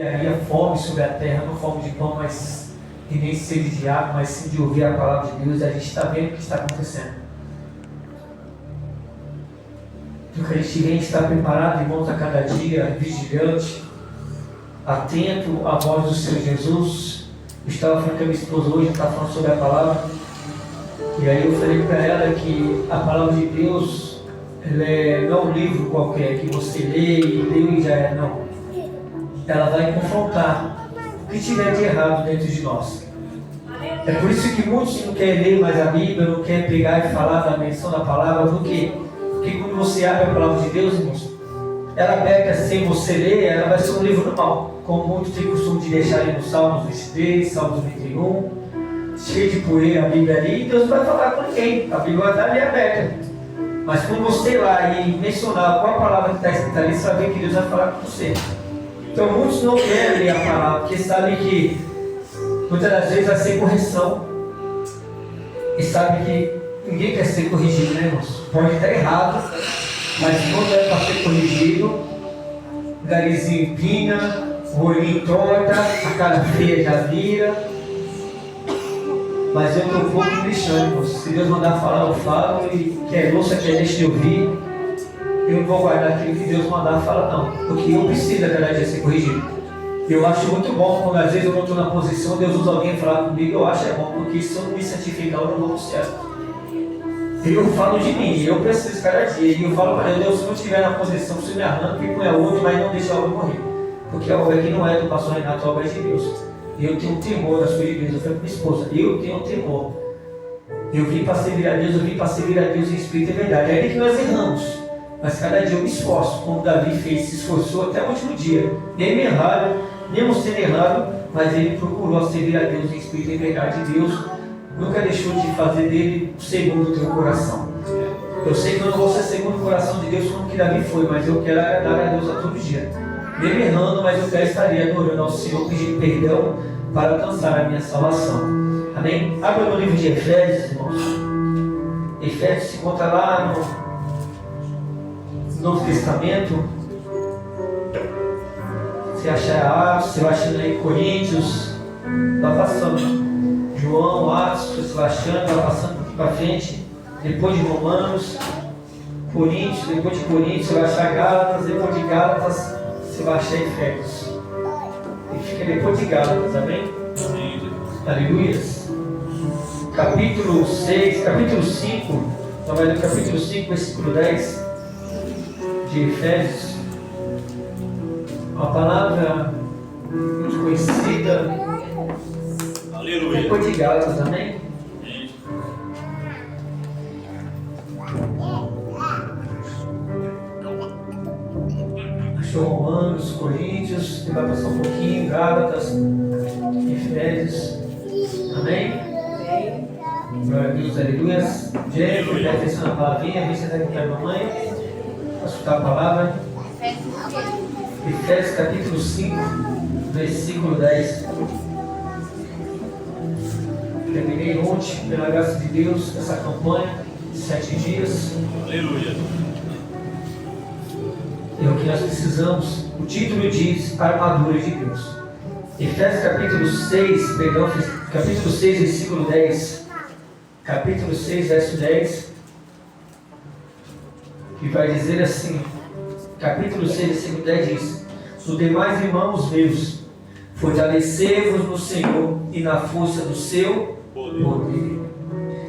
a fome sobre a terra, não fome de pão, mas e nem sede de água, mas sim de ouvir a palavra de Deus. E a gente está vendo o que está acontecendo. O que a gente vem estar preparado, irmãos, a cada dia, vigilante, atento à voz do Senhor Jesus. Eu estava falando com a minha esposa hoje, estava falando sobre a palavra, e aí eu falei para ela que a palavra de Deus não é um livro qualquer que você lê e leu e já é, não. Ela vai confrontar o que tiver de errado dentro de nós. É por isso que muitos não querem ler mais a Bíblia, não querem pegar e falar da menção da palavra. Por quê? Porque quando você abre a palavra de Deus, irmãos, ela pega sem você ler, ela vai ser um livro normal, como muitos têm costume de deixar ali no Salmos 23, Salmos 21, cheio de poeira a Bíblia ali, e Deus não vai falar com ninguém, a Bíblia vai estar ali aberta. Mas quando você ir lá e mencionar qual a palavra que está escrita ali, você vai ver que Deus vai falar com você. Então muitos não querem ler a palavra, porque sabem que muitas das vezes vai ser correção. E sabem que ninguém quer ser corrigido, né, irmãos? Pode estar errado, mas quando é para ser corrigido, o narizinho empina, o olhinho torta, a cara feia já vira. Mas eu estou um pouco cristão, irmãos. Se Deus mandar falar, eu falo, e quer ouça, quer deixe de ouvir. Eu não vou guardar aquilo que Deus mandar falar, não, porque eu preciso, na verdade, ser corrigido. Eu acho muito bom quando às vezes eu não estou na posição, Deus usa alguém falar comigo, eu acho bom, porque se eu não me santificar, eu não vou para o céu. Eu falo de mim, eu preciso cada dia, e eu falo para Deus, se eu não estiver na posição, você me arranca e põe a outra, mas não deixa a obra morrer. Porque a obra aqui não é do pastor Renato, a obra é de Deus. E eu tenho um temor das coisas de Deus, eu falei para minha esposa, eu tenho um temor. Eu vim para servir a Deus, eu vim para servir a Deus em espírito e verdade. É aí que nós erramos. Mas cada dia eu me esforço, como Davi fez, se esforçou até o último dia. Nem me erraram, mesmo sendo errado, mas ele procurou servir a Deus em espírito e verdade. Deus nunca deixou de fazer dele segundo o teu coração. Eu sei que eu não vou ser segundo o coração de Deus como que Davi foi, mas eu quero agradar a Deus a todo dia. Mesmo errando, mas eu quero estar ali adorando ao Senhor, pedindo perdão para alcançar a minha salvação. Amém? Abra no livro de Efésios, irmãos. Efésios se encontra lá no Novo Testamento. Você achar Atos, você vai achando aí Coríntios, vai passando João, Atos, você vai achando, vai passando um pouquinho para frente, depois de Romanos, Coríntios, depois de Coríntios você vai achar Gálatas, depois de Gálatas você vai achar Efésios. E fica depois de Gálatas, amém? Aleluias. Capítulo 6, capítulo 5, então vai do capítulo 5, versículo 10 de Efésios. Uma palavra muito conhecida. Aleluia. Depois de Gálatas, amém? Achou Romanos, Coríntios, vai passar um pouquinho, Gálatas, Efésios, amém? Glória a Deus, aleluia. Gente, presta atenção na palavrinha, vem sentar aqui com a mamãe, para escutar a palavra. Efésios capítulo 5, versículo 10. Terminei ontem, pela graça de Deus, essa campanha de 7 dias. Aleluia. É o que nós precisamos. O título diz a armadura de Deus. Efésios capítulo 6, capítulo 6, versículo 10. Capítulo 6, verso 10. Que vai dizer assim. Capítulo 6, versículo 10 diz: "Os demais irmãos meus, fortalecei-vos no Senhor e na força do seu poder.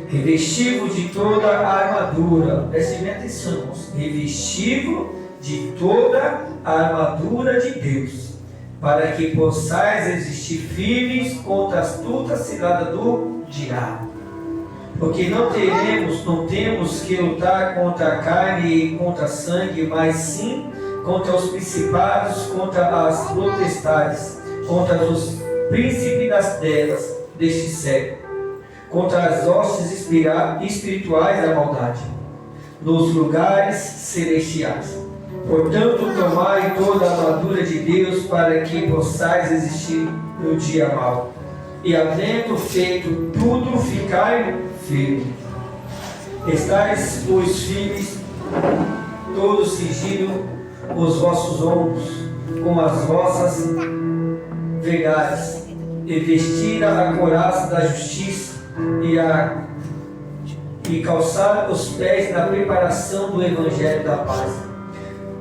Revesti-vos de toda a armadura." Preste bem atenção, irmãos. Revesti-vos de toda a armadura de Deus, para que possais resistir firmes contra a astuta cilada do diabo. Porque não temos que lutar contra a carne e contra a sangue, mas sim contra os principados, contra as potestades, contra os príncipes das trevas deste século, contra as hostes espirituais da maldade, nos lugares celestiais. Portanto, tomai toda a armadura de Deus, para que possais resistir no dia mau. E havendo feito tudo, ficai firme. Estais, pois, firmes, todos cingindo os vossos ombros, com as vossas vegais, e vestir a couraça da justiça, e calçar os pés na preparação do Evangelho da paz,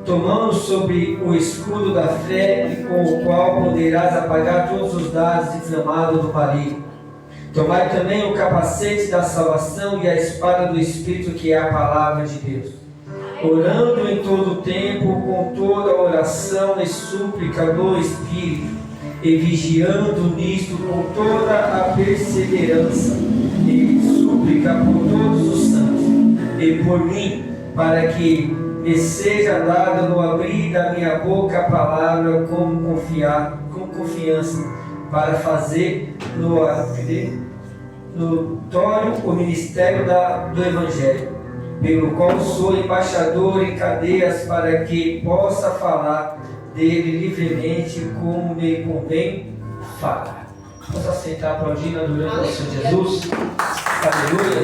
tomando sobre o escudo da fé, e com o qual poderás apagar todos os dardos inflamados do maligno. Tomai também o capacete da salvação e a espada do Espírito, que é a palavra de Deus, orando em todo o tempo com toda oração e súplica no Espírito, e vigiando nisto com toda a perseverança e súplica por todos os santos, e por mim, para que me seja dada no abrir da minha boca a palavra com confiança, para fazer notório o ministério do Evangelho, pelo qual sou embaixador em cadeias, para que possa falar dele livremente, como me convém falar. Vamos aceitar, aplaudindo, adorando ao Senhor Jesus. Aleluia.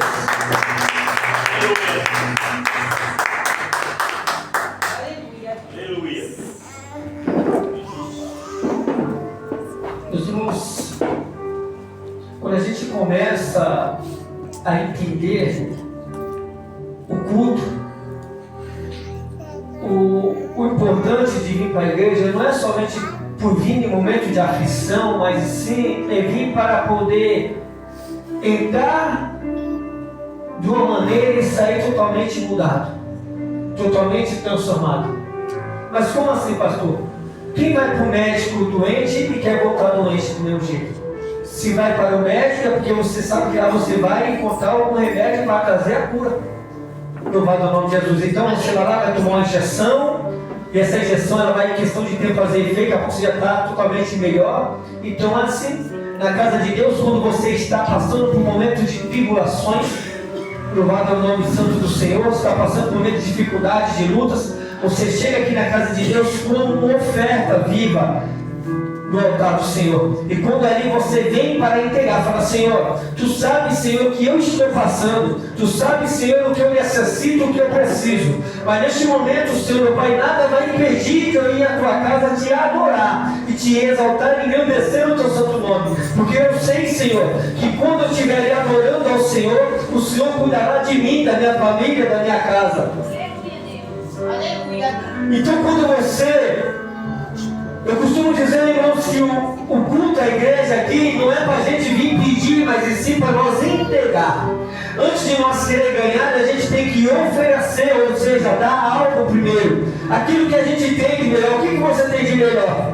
Aleluia. Meus irmãos, quando a gente começa a entender o culto, o importante de vir para a igreja não é somente por vir em momento de aflição, mas sim é vir para poder entrar de uma maneira e sair totalmente mudado, totalmente transformado. Mas como assim, pastor? Quem vai para o médico doente e quer voltar doente do mesmo jeito? Se vai para o médico é porque você sabe que lá você vai encontrar algum remédio para trazer a cura. Louvado o nome de Jesus. Então você vai lá, vai tomar uma injeção, e essa injeção ela vai em questão de tempo fazer efeito, a você já está totalmente melhor. Então assim, na casa de Deus, quando você está passando por momentos de tribulações, louvado o nome santo do Senhor, você está passando por momentos de dificuldades, de lutas, você chega aqui na casa de Deus com uma oferta viva no altar do Senhor, e quando ali você vem para entregar, fala: Senhor, Tu sabes, Senhor, o que eu estou passando, Tu sabes, Senhor, o que eu necessito, o que eu preciso, mas neste momento, Senhor, Pai, nada vai impedir que eu ir à Tua casa te adorar e te exaltar e engrandecer o Teu santo nome, porque eu sei, Senhor, que quando eu estiver adorando ao Senhor, o Senhor cuidará de mim, da minha família, da minha casa. Então quando você... Eu costumo dizer, irmãos, que o culto à igreja aqui não é para a gente vir pedir, mas e sim para nós entregar. Antes de nós querer ganhar, a gente tem que oferecer, ou seja, dar algo primeiro. Aquilo que a gente tem de melhor. O que você tem de melhor?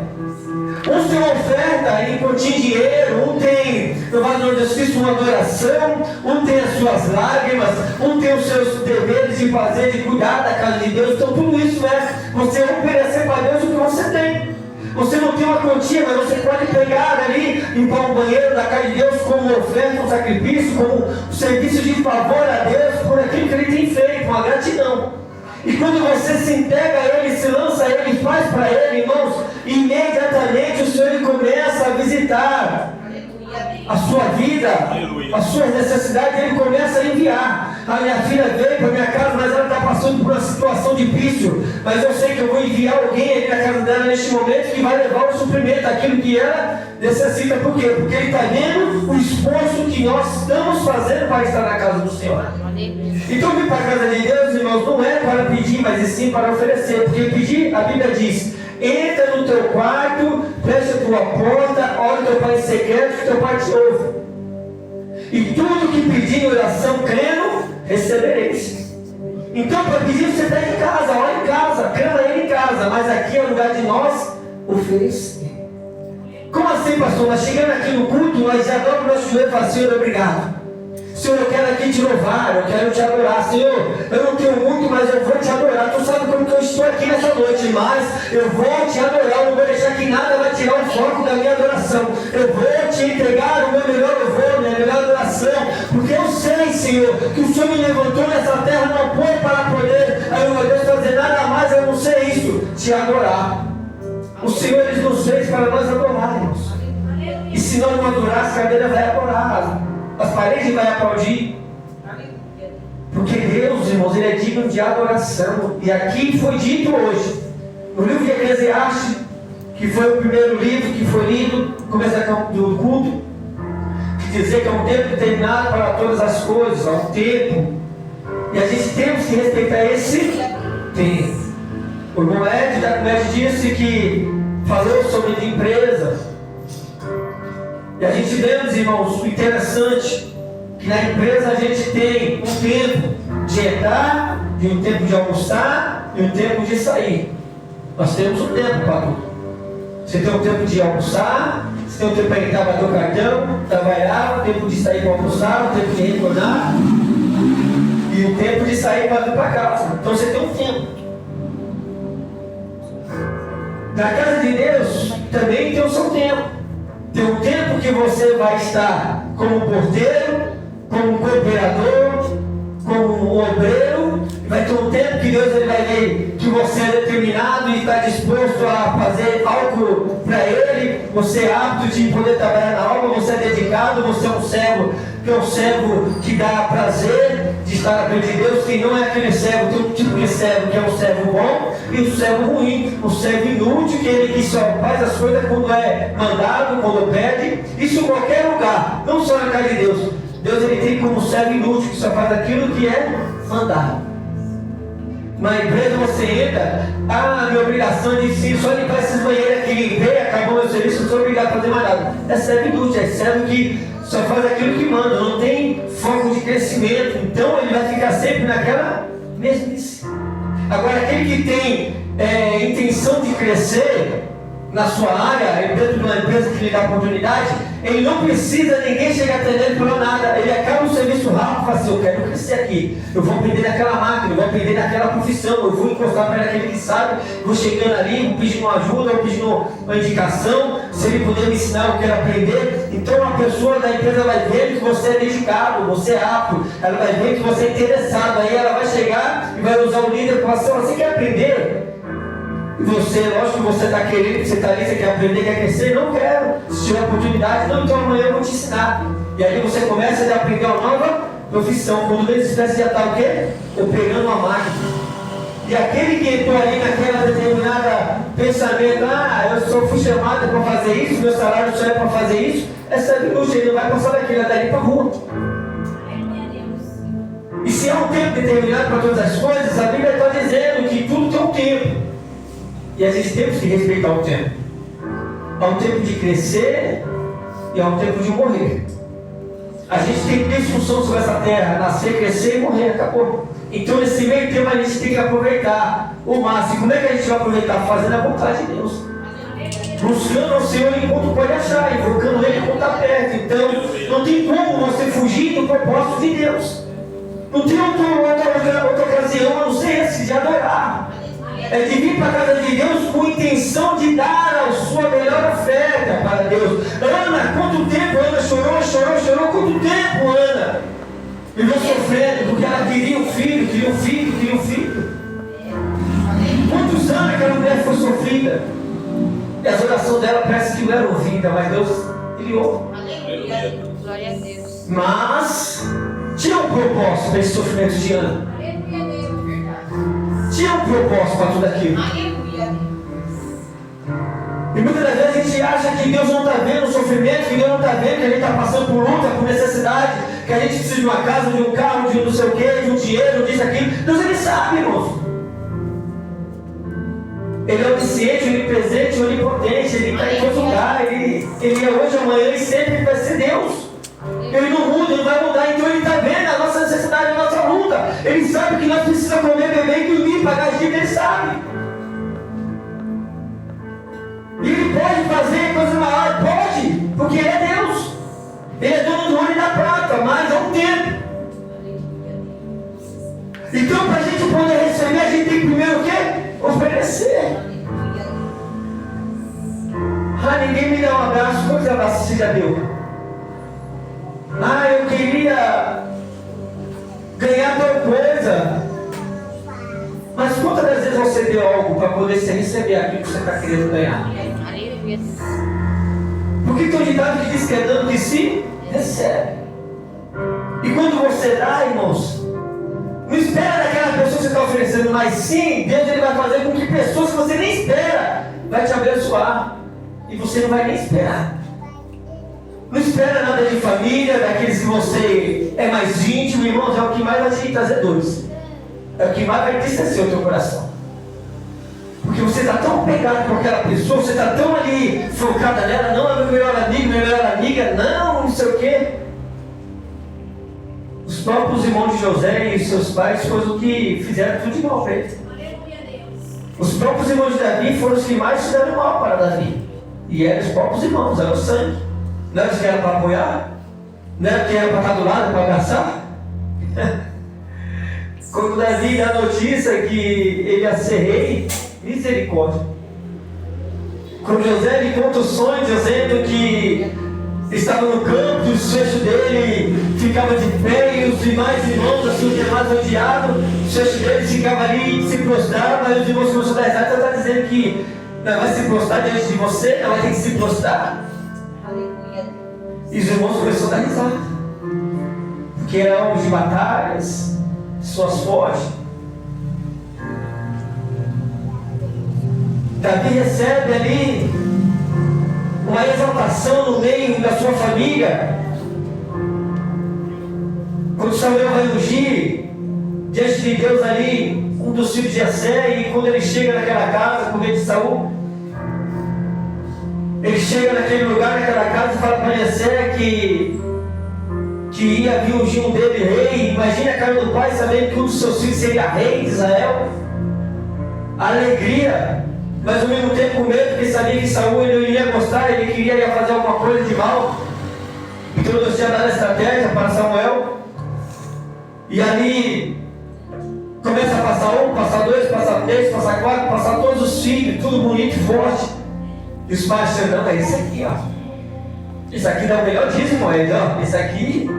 Uns têm uma oferta em continho dinheiro, um tem, louvado o nome de Jesus Cristo, uma adoração, um tem as suas lágrimas, um tem os seus deveres de fazer, de cuidar da casa de Deus. Então tudo isso é você oferecer para Deus o que você tem. Você não tem uma quantia, mas você pode pegar ali, limpar um banheiro da casa de Deus como oferta, um sacrifício, como um serviço de favor a Deus por aquilo que Ele tem feito, uma gratidão. E quando você se entrega a Ele, se lança a Ele, faz para Ele, irmãos, imediatamente o Senhor Ele começa a visitar a sua vida, as suas necessidades, Ele começa a enviar. A minha filha veio para minha casa, mas ela está passando por uma situação difícil, mas eu sei que eu vou enviar alguém aqui na casa dela neste momento que vai levar o suprimento, aquilo que ela necessita. Por quê? Porque Ele está vendo o esforço que nós estamos fazendo para estar na casa do Senhor. Então vir para a casa de Deus, irmãos, não é para pedir, mas e sim para oferecer. Porque pedir, a Bíblia diz: entra no teu quarto, fecha a tua porta, ora o teu Pai em secreto, que teu Pai te ouve. E tudo que pedir em oração, crendo, recebereis. Então, para pedir, você está em casa, ora em casa, crendo a Ele em casa, mas aqui é o lugar de nós oferecer. Como assim, pastor? Nós chegando aqui no culto, nós já damos o nosso joelho e falamos: Senhor, obrigado. Senhor, eu quero aqui te louvar, eu quero te adorar. Senhor, eu não tenho muito, mas eu vou te adorar. Tu sabe como que eu estou aqui nessa noite, mas eu vou te adorar. Eu não vou deixar que nada vai tirar o foco da minha adoração. Eu vou te entregar o meu melhor louvor, minha melhor adoração, porque eu sei, Senhor, que o Senhor me levantou nessa terra não foi para poder, meu Deus, fazer nada mais, eu não sei isso, te adorar. O Senhor Ele nos fez para nós adorarmos. E se nós não adorar, as cadeiras vai adorar, as paredes vai aplaudir. Porque Deus, irmãos, Ele é digno de adoração. E aqui foi dito hoje, no livro de Eclesiastes, que foi o primeiro livro que foi lido no começo do culto, que dizia que há um tempo determinado para todas as coisas, há um tempo, e a gente temos que respeitar esse tempo. O irmão Ed da Comédia disse que falou sobre a empresa, e a gente vemos, irmãos, o interessante, que na empresa a gente tem um tempo de entrar, e um tempo de almoçar, e um tempo de sair. Nós temos um tempo para tudo. Você tem um tempo de almoçar, você tem um tempo para entrar, bater o cartão, trabalhar, um tempo de sair para almoçar, um tempo de retornar, e um tempo de sair para vir para casa. Então você tem um tempo. Na casa de Deus também tem o seu tempo. Tem um tempo que você vai estar como porteiro, como cooperador, como obreiro. Vai ter um tempo que Deus ele vai ver que você é determinado e está disposto a fazer algo para Ele. Você é apto de poder trabalhar na obra, você é dedicado, você é um servo, que é um servo que dá prazer de estar na frente de Deus, que não é aquele servo, tem um tipo de servo que é um servo bom e um servo ruim, um servo inútil, que só faz as coisas quando é mandado, quando pede. Isso em qualquer lugar, não só na casa de Deus. Deus ele tem como servo inútil que só faz aquilo que é mandado. Na empresa você entra, minha obrigação de sim, só limpar esses banheiros aqui, limpei, acabou meu serviço, não sou obrigado a fazer mais nada. É servo inútil, é servo que só faz aquilo que manda, não tem foco de crescimento, então ele vai ficar sempre naquela mesmice. Agora aquele que tem intenção de crescer na sua área, dentro de uma empresa que lhe dá oportunidade, ele não precisa ninguém chegar até ele para nada. Ele acaba um serviço rápido e fala assim: eu quero crescer aqui, eu vou aprender naquela máquina, eu vou aprender naquela profissão, eu vou encostar para aquele que sabe, vou chegando ali, vou pedindo uma ajuda, vou pedindo uma indicação, se ele puder me ensinar, eu quero aprender. Então a pessoa da empresa vai ver que você é dedicado, você é apto, ela vai ver que você é interessado, aí ela vai chegar e vai usar o líder para falar assim: você quer aprender? Você, lógico que você está querendo, você está ali, você quer aprender, quer crescer, não quero. Se tiver oportunidade, não, então amanhã eu vou te ensinar. E aí você começa a aprender uma nova profissão. Quando vê espécie já está o quê? Operando uma máquina. E aquele que entrou ali naquela determinada pensamento: eu só fui chamado para fazer isso, meu salário só é para fazer isso, essa minúcia, ele não vai passar daqui, ele vai dali para a rua. E se é um tempo determinado para todas as coisas, a Bíblia está dizendo que tudo tem um tempo. E a gente temos que respeitar o tempo. Há um tempo de crescer e há um tempo de morrer. A gente tem três funções sobre essa terra: nascer, crescer e morrer, acabou. Então nesse meio tempo a gente tem que aproveitar o máximo. Como é que a gente vai aproveitar? Fazendo a vontade de Deus, buscando ao Senhor enquanto pode achar, invocando Ele enquanto está perto. Então não tem como você fugir do propósito de Deus. Não tem outra ocasião a não ser esse de adorar. É de vir para a casa de Deus com intenção de dar a sua melhor oferta para Deus. Ana, quanto tempo Ana chorou, quanto tempo Ana viveu sofrendo, porque ela queria um filho. Quantos anos aquela mulher foi sofrida? E as orações dela parece que não eram ouvidas, mas Deus, Ele ouve. Glória a Deus. Mas tinha um propósito para esse sofrimento de Ana. Tinha um propósito para tudo aquilo. E muitas das vezes a gente acha que Deus não está vendo o sofrimento, que Deus não está vendo que a gente está passando por luta, por necessidade, que a gente precisa de uma casa, de um carro, de um não sei o quê, de um dinheiro, disso, aquilo. Deus, Ele sabe, irmãos. Ele é onisciente, onipresente, onipotente, Ele está em todo lugar, Ele é hoje, amanhã e sempre vai ser Deus. Ele não muda, Ele não vai mudar, então Ele está vendo a nossa necessidade, a nossa luta. Ele sabe que nós precisamos comer, beber e dormir, pagar as dívidas, Ele sabe. E Ele pode fazer coisas maiores, pode, porque Ele é Deus. Ele é dono do ouro e da prata, mas há um tempo. Então, para a gente poder receber, a gente tem que primeiro o quê? Oferecer. Ninguém me dá um abraço, quantos abraços você já deu? Eu queria ganhar tal coisa. Mas quantas das vezes você deu algo para poder receber aquilo que você está querendo ganhar? Porque tem um ditado que diz que é dando de si, recebe. E quando você dá, irmãos, não espera daquela pessoa que você está oferecendo, mas sim, Deus ele vai fazer com que pessoas que você nem espera vai te abençoar. E você não vai nem esperar. Não espera nada de família, daqueles que você é mais íntimo, irmãos, é o que mais vai te trazer dores. É o que mais vai entristecer o teu coração. Porque você está tão pegado com aquela pessoa, você está tão ali focada nela, não é meu melhor amigo, minha melhor amiga, não sei o quê. Os próprios irmãos de José e seus pais foram os que fizeram tudo de mal para ele. Os próprios irmãos de Davi foram os que mais fizeram mal para Davi. E eram os próprios irmãos, era o sangue. Não era os que eram para apoiar? Não era que era para estar do lado, para abraçar? Quando Davi dá a notícia que ele ia ser rei, misericórdia. Quando José lhe conta o sonho, dizendo que estava no campo, o fecho dele ficava de pé e os demais irmãos, assim, os demais odiados, o fecho dele ficava ali e se prostrava, e os irmãos começaram a dar risada. Você está dizendo que não vai se prostrar diante de você, não vai ter que se prostrar? Aleluia. E os irmãos começaram a dar risada, porque eram homens de batalhas, suas fortes. Davi recebe ali uma exaltação no meio da sua família. Quando Samuel vai ungir diante de Deus ali um dos filhos de Jessé, e quando ele chega naquela casa com o rei de Saul, ele chega naquele lugar, naquela casa, e fala para Jessé que ia vir ungir um dele rei. Imagina a cara do pai sabendo que um dos seus filhos seria rei de Israel. A alegria, mas ao mesmo tempo com medo, porque sabia que Saul ele não ia gostar, ele ia fazer alguma coisa de mal. Então Deus tinha dado a estratégia para Samuel. E ali começa a passar um, passar dois, passar três, passar quatro, passar todos os filhos, tudo bonito e forte. E os pais disseram, não, é esse aqui, ó. Esse aqui dá o melhor dízimo, ele, ó. Esse aqui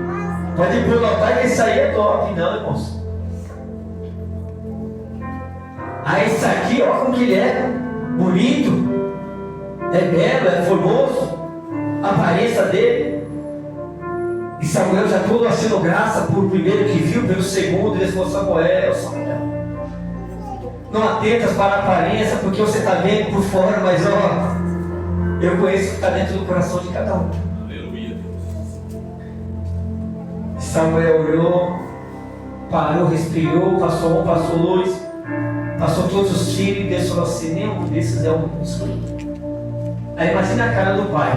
pode ir pro altar que esse aí é top. Não, irmãos. Aí esse aqui, ó, como que ele é bonito, é belo, é formoso, a aparência dele. E Samuel já todo achando graça por primeiro que viu, pelo segundo, ele falou, Samuel, não atentas para a aparência, porque você está vendo por fora, mas ó, eu conheço o que está dentro do coração de cada um. Aleluia. Samuel olhou, parou, respirou, passou um, passou dois, passou todos os filhos, e Deus falou assim, nenhum desses é um escolhido. Aí imagina a cara do pai.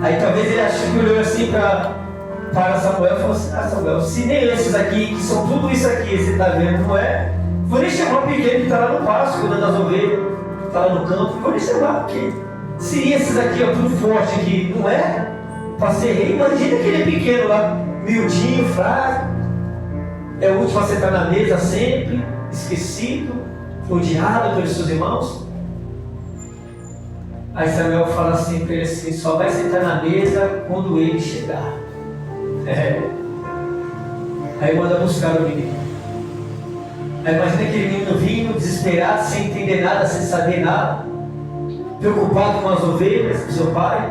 Aí talvez ele achou que olhou assim para Samuel e falou assim, Samuel, se nem esses aqui, que são tudo isso aqui, você está vendo, não é? Vou nem chamar o pequeno que está lá no pasto, cuidando das ovelhas, está lá no campo, vou nem chamar, porque se esses aqui, ó, tudo forte aqui, não é? Para ser rei, imagina aquele pequeno lá, miudinho, fraco, é o último a sentar na mesa sempre, esquecido, odiado pelos seus irmãos. Aí Samuel fala assim para ele assim, só vai sentar na mesa quando ele chegar. Aí manda buscar o menino. Aí imagina aquele menino vindo, desesperado, sem entender nada, sem saber nada, preocupado com as ovelhas do seu pai.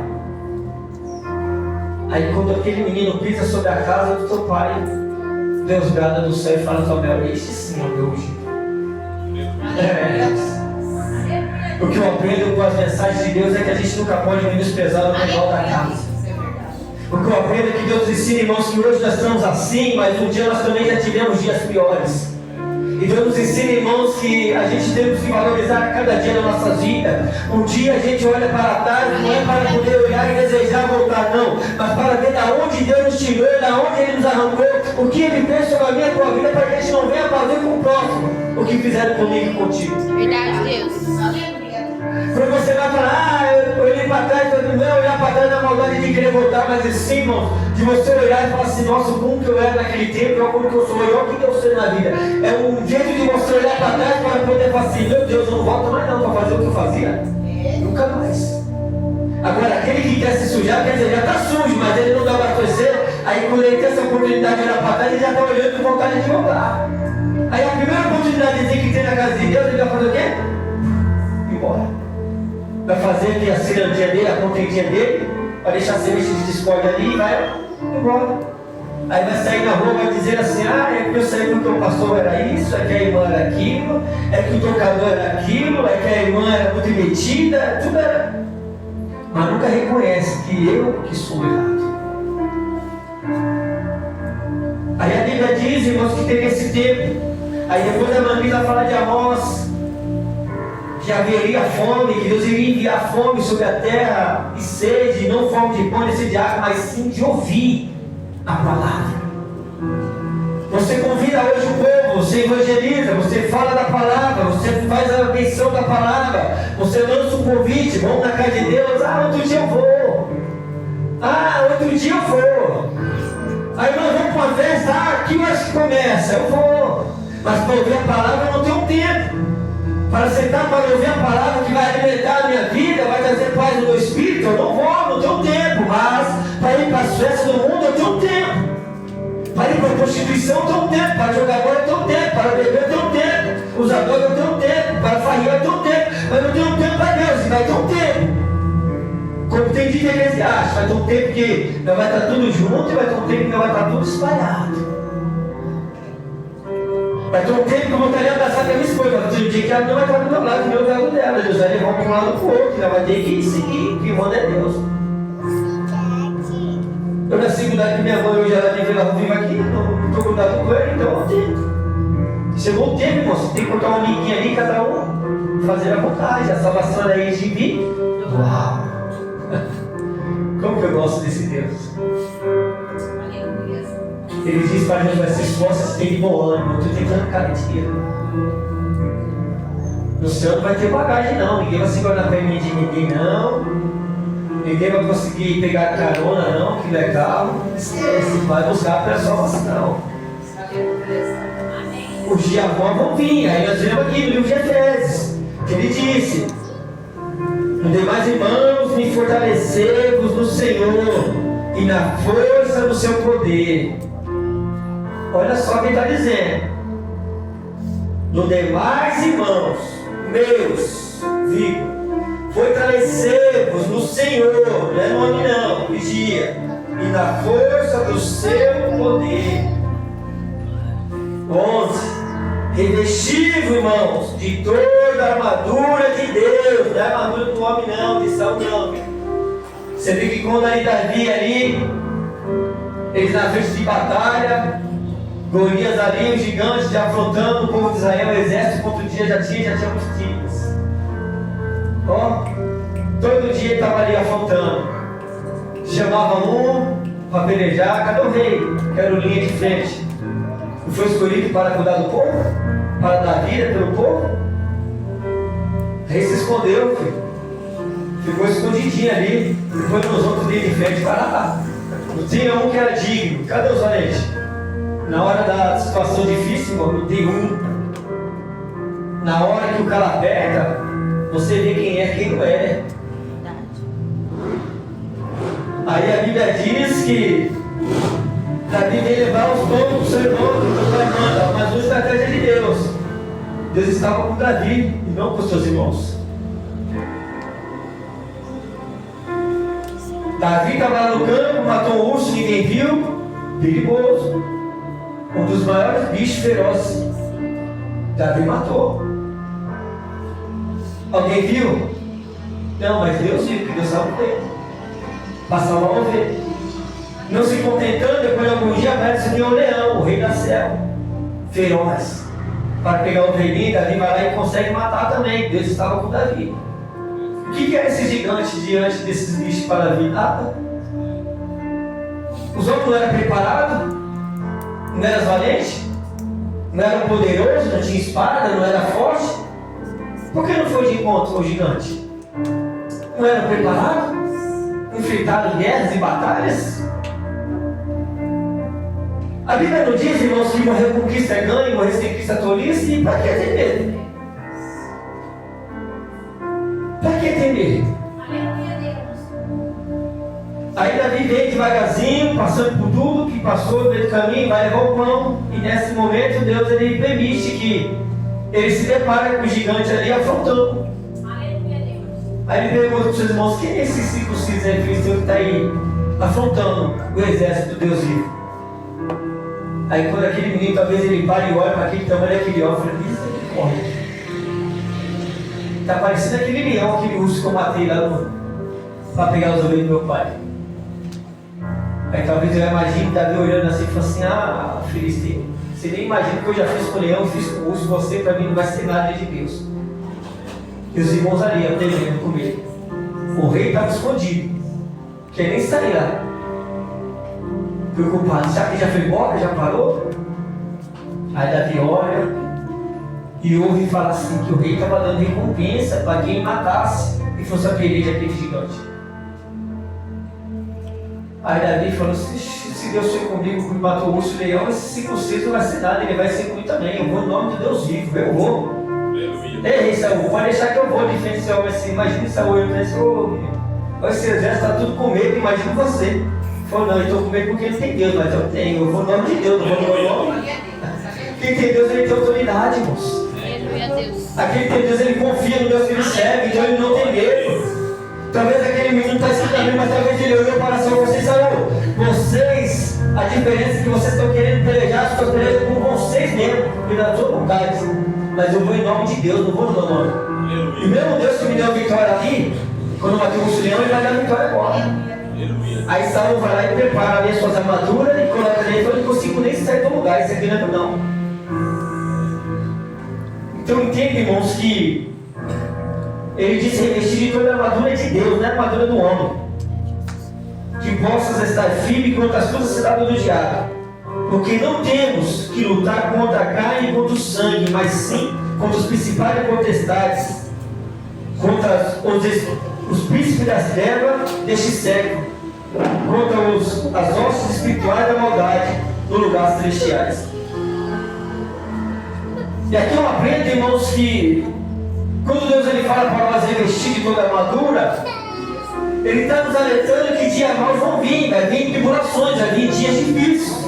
Aí quando aquele menino pisa sobre a casa do teu pai, Deus brada do céu e fala, Samuel, este sim é o meu ungido. O que eu aprendo com as mensagens de Deus é que a gente nunca pode menosprezar o menor da casa. O que eu aprendo é que Deus ensina, irmãos, que hoje nós estamos assim, mas um dia nós também já tivemos dias piores. E Deus nos ensina, irmãos, que a gente temos que valorizar cada dia da nossa vida. Um dia a gente olha para trás, não é para poder olhar e desejar voltar, não, mas para ver da onde Deus nos tirou, da onde Ele nos arrancou, o que Ele fez sobre a minha e a tua vida, para que a gente não venha fazer com o próximo o que fizeram comigo e contigo. Verdade, Deus. Quando você vai falar, eu olhei para trás, eu não é olhar para trás na maldade de querer voltar, mas assim, irmão, de você olhar e falar assim, nossa, como que eu era naquele tempo, olha como que eu sou, olha o que eu sou na vida. É um jeito de você olhar para trás para poder falar assim, meu Deus, eu não volto mais não para fazer o que eu fazia. Nunca mais. Agora, aquele que quer se sujar, quer dizer, já está sujo, mas ele não dá para torcer, aí quando ele tem essa oportunidade de olhar para trás, ele já está olhando com vontade de voltar. Aí a primeira oportunidade que tem na casa de Deus, ele vai fazer o quê? Ir embora. Vai fazer aqui a cirandinha dele, a contendinha dele, vai deixar a semente de discórdia ali e vai embora. Aí vai sair na rua e vai dizer assim, é que eu saí porque o pastor era isso, é que a irmã era aquilo, é que o tocador era aquilo, é que a irmã era muito metida, tudo era. Mas nunca reconhece que eu que sou errado. Aí a Bíblia diz, irmãos, que teve esse tempo. Aí depois a Mamisa fala de Amós, que haveria fome, que Deus iria enviar fome sobre a terra e sede, não fome de pão e de água, mas sim de ouvir a palavra. Você convida hoje o povo, você evangeliza, você fala da palavra, você faz a menção da palavra, você lança um convite, vamos na casa de Deus, outro dia eu vou. Outro dia eu vou. Aí nós vamos para uma festa, aqui eu acho que começa, eu vou. Mas para ouvir a palavra eu não tenho tempo. Para sentar para ouvir a palavra que vai alimentar a minha vida, vai trazer paz no meu espírito, eu não vou, não tenho tempo. Mas para ir para as festas do mundo eu tenho tempo. Para ir para a prostituição eu tenho tempo. Para jogar bola eu tenho tempo. Para beber eu tenho tempo. Usar droga eu tenho tempo. Para farriar eu tenho tempo. Mas eu tenho tempo para Deus, e vai ter um tempo. Como tem dito Eclesiastes, vai ter um tempo que não vai estar tudo junto e vai ter um tempo que não vai estar tudo espalhado. Vai ter um tempo que eu vou estar ali abraçado com a minha esposa, vai ter um dia que ela não vai estar do meu lado, que eu lado dela. Deus vai levar para um lado para o outro, ela vai ter que seguir, que manda é Deus. Eu nasci cuidado que minha mãe hoje ela tem Vila Viva aqui, não estou cuidado com ele, então eu tenho. Chegou o tempo, irmão, você tem que colocar um liguinho ali, cada um fazer a vontade, a salvação é de mim. Uau! Como que eu gosto desse Deus? Ele diz para nós, se esforça, se tem de bom ânimo, eu estou tentando cada dia. No céu não vai ter bagagem não, ninguém vai segurar na perninha de ninguém não, ninguém vai conseguir pegar carona não, que legal, esquece, vai buscar para a salvação. Os dias vão vir, aí nós vemos aqui no livro de Efésios, que ele disse, no demais irmãos, me fortalecei-vos no Senhor e na força do seu poder. Olha só quem está dizendo. No demais irmãos, meus, fortalecei-vos no Senhor, não é nome não, vigia, e na força do seu poder. 11. Revesti-vos, irmãos, de toda a armadura de Deus, não é armadura do homem não, de Saul não. Você vê que quando ali Davi ali, eles na frente de batalha, Golias ali, os gigantes já afrontando o povo de Israel, o exército contra o dia já tinha muitos times. Todo dia ele estava ali afrontando. Chamava um para pelejar, cadê o rei? Quero linha de frente. Não foi escolhido para cuidar do povo? Para dar vida pelo povo? O rei se escondeu, filho. Ficou escondidinho ali. Depois nos outros dias de frente para lá. Não tinha um que era digno. Cadê os valentes? Na hora da situação difícil, não tem um. Na hora que o cara aperta, você vê quem é, quem não é. Aí a Bíblia diz que Davi veio levar os dons do seu irmão, do pai manda, mas uma estratégia de Deus. Deus estava com Davi e não com os seus irmãos. Davi estava lá no campo, matou um urso, ninguém viu, perigoso. Um dos maiores bichos ferozes. Davi matou. Alguém viu? Não, mas Deus viu, que Deus estava com ele. Passava uma ovelha. Não se contentando, depois de algum dia aparece aqui o leão, o rei da selva, feroz. Para pegar a ovelhinha, Davi vai lá e consegue matar também. Deus estava com Davi. O que era esse gigante diante desses bichos para Davi? Nada. Os homens não eram preparados, não eram valentes, não eram poderosos, não tinha espada, não era forte. Por que não foi de encontro ao gigante? Não eram preparados? Enfrentaram guerras e batalhas? A Bíblia não diz, irmãos, que morrer com Cristo é ganho, morrer sem Cristo é tolice, e para que ter medo? Para que ter medo? Aí Davi vem devagarzinho, passando por tudo que passou no meio do caminho, vai levar o pão, e nesse momento Deus ele permite que ele se depara com o gigante ali afrontando. Aí ele pergunta para os seus irmãos, quem é esse circuncisão filisteu que está aí afrontando o exército do Deus vivo? Aí quando aquele menino, talvez ele para e olha para aquele tamanho daquele ó, fala, isso ele corre. Está parecendo aquele leão, aquele urso que eu matei lá para pegar os ovelhas do meu pai. Aí talvez eu imagine Davi olhando assim e falando assim, ah, Filisteu, você nem imagina o que eu já fiz com o leão, fiz com o urso, você para mim não vai ser nada de Deus. E os irmãos ali aprendendo com ele. O rei estava escondido, quer nem sair lá. Preocupado, já que já foi embora, já parou? Aí Davi olha e ouve falar assim que o rei estava dando recompensa para quem matasse e fosse a peleja aquele gigante. Aí Davi falou assim, se Deus foi comigo, que matou o urso e o leão, esse 5-6 não vai ser nada, ele vai ser comigo também. Eu vou em nome de Deus vivo, eu vou. Ei, Saul, pode deixar que eu vou de frente ao Saul assim. Imagina Saul, eu pensei, ô menino, esse exército está tudo com medo, imagina você. Ele falou, não, eu estou com medo porque ele tem Deus, mas eu tenho, eu vou em nome de Deus, não vou no meu nome. Quem tem Deus, ele tem autoridade, irmãos. Aquele que tem Deus, ele confia no Deus que ele serve, então ele não tem medo. Talvez aquele menino está escutando, mas talvez ele olhou para vocês, Saul, vocês, a diferença é que vocês estão querendo pelejar, estão pelejando com vocês mesmo, e na sua vontade. Mas eu vou em nome de Deus, não vou no meu nome. E o mesmo Deus que me deu a vitória ali, quando eu matei o urso leão, ele vai dar a vitória agora. Aí Saul vai lá e prepara ali as suas armaduras e coloca dentro, eu não consigo nem sair do lugar, isso aqui não. Então entende, irmãos, que ele disse revestir de toda a armadura de Deus, não é a armadura do homem. Que possas estar firme contra as tuas cidades do diabo. Porque não temos que lutar contra a carne e contra o sangue, mas sim contra os principais e potestades, contra os príncipes das trevas deste século, contra as hostes espirituais da maldade no lugar celestiais. E aqui eu aprendo, irmãos, que quando Deus ele fala para nós revestir de toda a armadura, Ele está nos alertando que dias maus vão vir, vai vir tribulações, vai vir dias difíceis.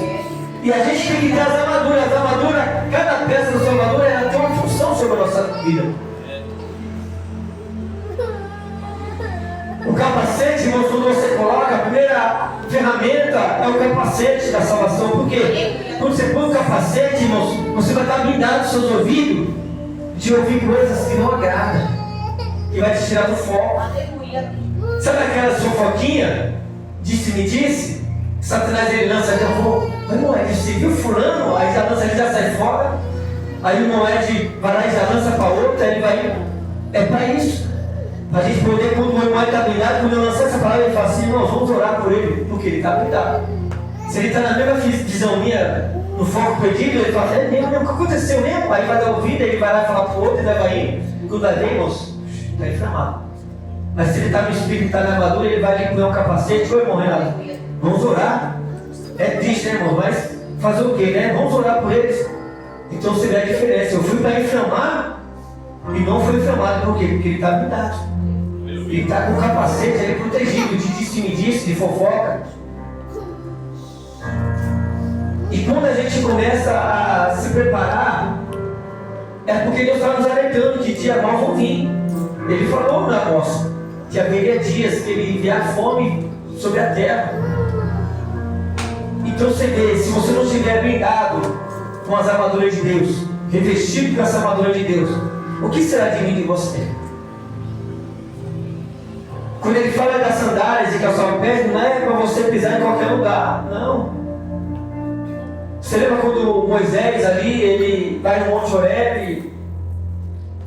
E a gente tem que ter as armaduras. A armadura, cada peça da sua armadura, ela tem uma função sobre a nossa vida. O capacete, irmãos, quando você coloca, a primeira ferramenta é o capacete da salvação. Por quê? Quando você põe o capacete, irmãos, você vai estar blindado dos seus ouvidos de ouvir coisas que não agradam, que vai te tirar do foco. Sabe aquela fofoquinha? Disse-me-disse? Satanás ele lança ali, eu vou. Mas Moed, você viu fulano? Aí já lança, ele já sai fora. Aí o Moed vai lá e já lança para outra, ele vai. É para isso. Para a gente poder, quando o Moed está blindado, quando eu lançar essa palavra, ele fala assim, irmãos, vamos orar por ele, porque ele está blindado. Se ele está na mesma visão minha, no foco perdido, ele fala, é mesmo, o que aconteceu mesmo? Aí vai dar ouvido, ele vai lá falar para o outro, ele vai indo. Quando vai ver, irmãos, está inflamado. Mas se ele está no espírito, está na armadura, ele vai ali com um capacete, oi, irmão Renato, vamos orar. É triste, né, irmão? Mas fazer o quê, né? Vamos orar por eles. Então você vê a diferença. Eu fui para inflamar e não foi inflamado. Por quê? Porque ele está blindado. Ele está com o capacete, ele é protegido de disse-me-disse, de fofoca. E quando a gente começa a se preparar, é porque Deus está nos alertando que dias maus vão vir. Ele falou na Amós que haveria dias que ele enviar fome sobre a terra. Então você vê, se você não estiver blindado com as armaduras de Deus, revestido com essa armadura de Deus, o que será de mim de você? Quando ele fala das sandálias e calçar o pé, não é para você pisar em qualquer lugar, não. Você lembra quando Moisés ali, ele vai no Monte Horebe,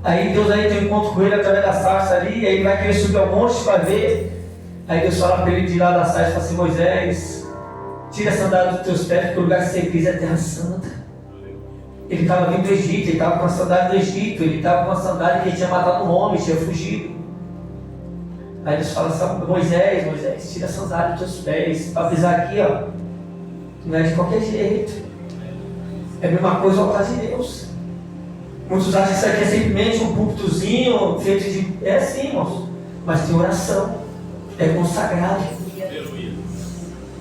aí Deus aí tem um encontro com ele através da sarça ali, aí ele vai querer subir ao monte para ver, aí Deus fala para ele de lá da sarça e fala assim, Moisés, tira a sandália dos teus pés, porque o lugar que você pisa é terra santa. Ele estava vindo do Egito, ele estava com a sandália do Egito, ele estava com a sandália que ele tinha matado um homem, tinha fugido. Aí Deus fala assim, Moisés, tira a sandália dos teus pés, para pisar aqui, ó, não é de qualquer jeito. É a mesma coisa ao altar de Deus. Muitos acham que isso aqui é simplesmente um púlpitozinho feito de... É assim, irmãos, mas tem oração, é consagrado.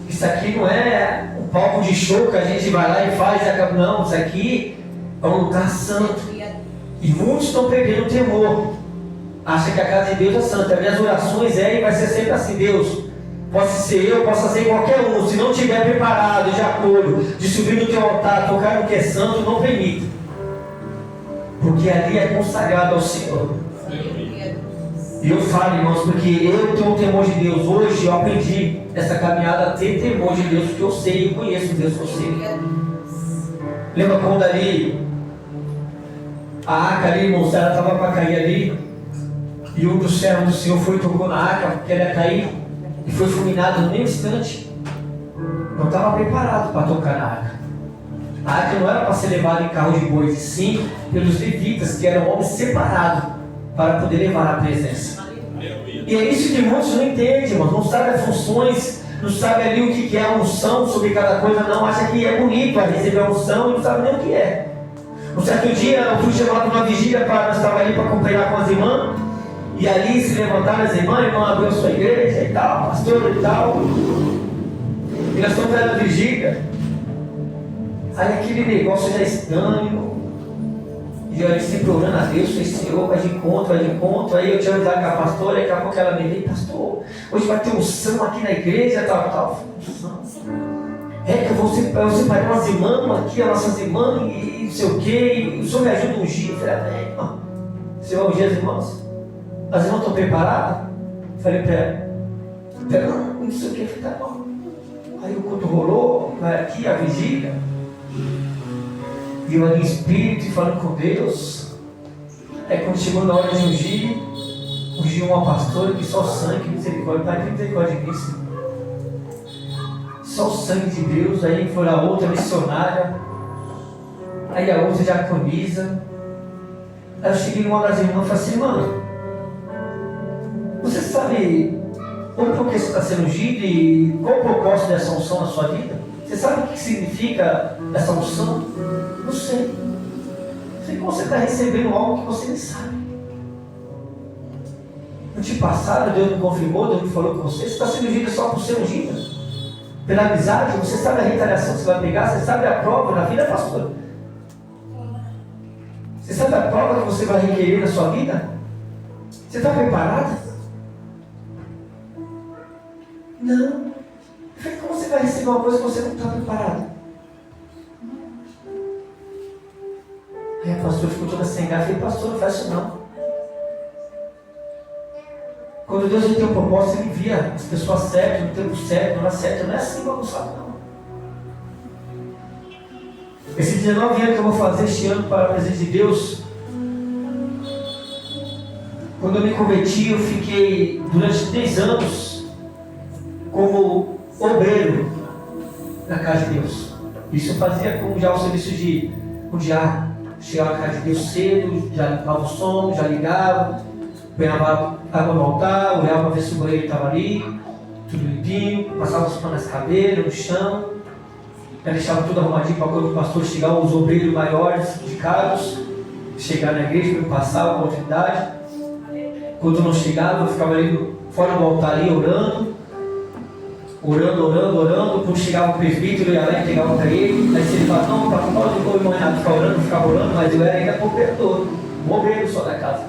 Isso aqui não é um palco de show que a gente vai lá e faz e acaba. Não, isso aqui é um lugar santo. E muitos estão perdendo o temor. Acham que a casa de Deus é santa. As minhas orações e vai ser sempre assim, Deus, Possa ser eu, possa ser qualquer um. Se não estiver preparado, de acordo, de subir no teu altar, tocar no que é santo, não permita. Porque ali é consagrado ao Senhor. E eu falo, irmãos, porque eu tenho um temor de Deus. Hoje eu aprendi essa caminhada a ter temor de Deus, porque eu sei e conheço o Deus que eu sei. Lembra quando ali a arca ali, irmãos, ela estava para cair ali, e um dos servos do Senhor foi e tocou na arca, porque ela ia cair, e foi fulminado no mesmo instante. Não estava preparado para tocar na arca. A arca não era para ser levada em carro de bois, e sim pelos levitas, que eram homens separados para poder levar a presença. E é isso que muitos não entendem, irmãos. Não sabem as funções, não sabem ali o que é a unção sobre cada coisa, não. Acha que é bonito a receber a unção e não sabe nem o que é. Um certo dia eu fui chamado numa vigília, nós estávamos ali para acompanhar com as irmãs, e ali se levantaram as irmãs, a irmã abriu a sua igreja e tal, pastor e tal. E nós estamos na vigília. Aí aquele negócio já é estranho. E eu sempre orando a Deus, Senhor, vai de encontro. Aí eu tinha avisado com a pastora, e daqui a pouco ela me veio, pastor, hoje vai ter unção aqui na igreja, tal. É que eu vou separar umas irmãs aqui, as nossas irmãs, e não sei o quê, e o Senhor me ajuda a ungir. Eu falei, amém, irmão. Você vai ungir as irmãs? As irmãs estão preparadas? Eu falei para ela, não sei o que, eu falei, tá bom. Aí o culto rolou, vai aqui, a vigília. E eu ali em espírito, falando com Deus. Aí quando chegou na hora de ungir uma pastora que só o sangue, misericórdia, Pai, tem misericórdia de mim, Senhor. Só o sangue de Deus. Aí foi a outra missionária, aí a outra diaconisa. Aí eu cheguei numa das irmãs e falei assim, mano, você sabe por que você está sendo ungido e qual o propósito dessa unção na sua vida? Você sabe o que significa essa unção? Não sei. Não sei como você está recebendo algo que você nem sabe. No dia passado, Deus me confirmou, Deus me falou com você. Você está sendo ungido só por ser ungido. Pela amizade, você sabe a retaliação que você vai pegar, você sabe a prova na vida, pastor. Você sabe a prova que você vai requerer na sua vida? Você está preparado? Não. Como você vai receber uma coisa que você não está preparado? Aí a pastora ficou toda sem graça. Eu falei, pastor, não faz isso não. Quando Deus tem um propósito, Ele envia as pessoas certas, no tempo certo, na hora certa. Não é assim bagunçado, não. Esses 19 anos que eu vou fazer este ano para a presença de Deus, quando eu me converti, eu fiquei durante 3 anos como obreiro na casa de Deus. Isso eu fazia como já o serviço de um diácono. Chegava na casa de Deus cedo, já limpava o som, já ligava, pegava água no altar, olhava para ver se o banheiro estava ali, tudo limpinho, passava os panos nas cadeiras, no chão, já deixava tudo arrumadinho para quando o pastor chegar, os obreiros maiores, dedicados, chegar na igreja para me passar a oportunidade. Quando não chegava, eu ficava ali fora do altar ali orando. Quando chegava o presbítero, eu ia lá e entregava para ele. Aí se ele falava, não, para não vou irmão Renato ficar orando, mas eu era ainda cooperador, um obreiro só da casa.